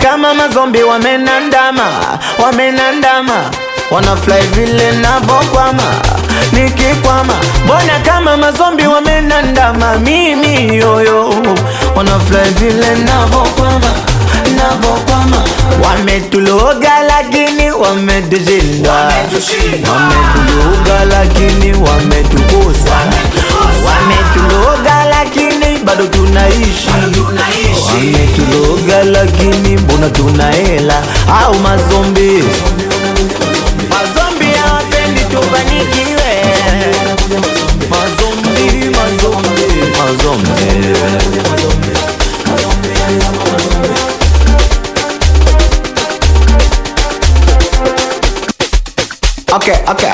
kama mazombi wamenandama, wanafly vile navokwama, nikikwama. Mbona kama mazombi wamenandama, mimi yoyo, wanafly vile navokwama. Wametuloga lakini wametushinda, wametuloga lakini wametukosa, wametuloga lakini bado tunaishi, wametuloga lakini mbona tuna hela. Au mazombi hawapendi tufanikiwe, mazombi. Okay.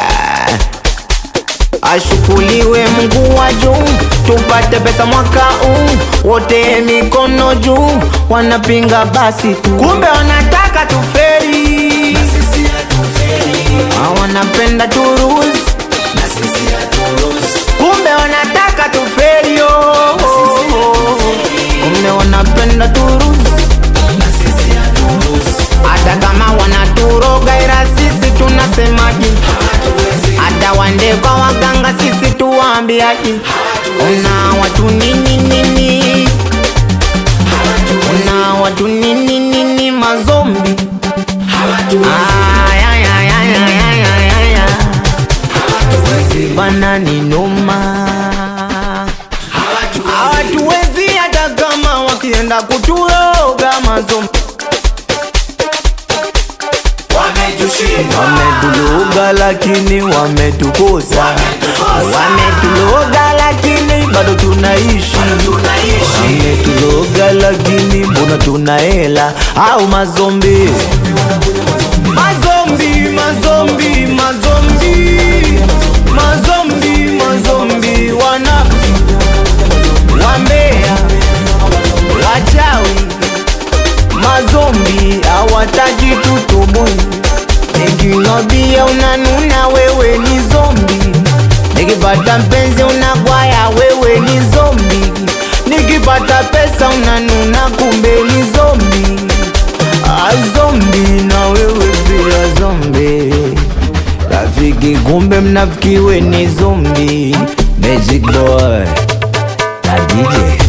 Ashukuliwe Mungu wa juu, tupate pesa mwaka huu, wote mikono juu. Wanapinga basi, kumbe wanataka tuferi, wanapenda turuzi, kumbe wanataka tuferi, kumbe wanapenda turuzi. Hata kama wanaturoga ila sisi tunasemaje? Hata wande kwa waganga sisi tuwaambiaje? Una watu nini, una watu nini mazombi. Bana ni noma, hawatuwezi hata kama wakienda kuturoga mazombi. Wametuloga lakini wametukosa, wametuloga lakini bado tunaishi, wametuloga lakini mbona tuna hela. Au mazombi wana wambea, wachawi. Mazombi hawataki tutubui, nikilobia unanuna, wewe ni zombi. Nikipata mpenzi unagwaya, wewe ni zombi. Nikipata pesa unanuna, kumbe ni zombi. Zombi na wewe pia zombi. Rafiki kumbe mnafiki, we ni zombi. Magic Boy na DJ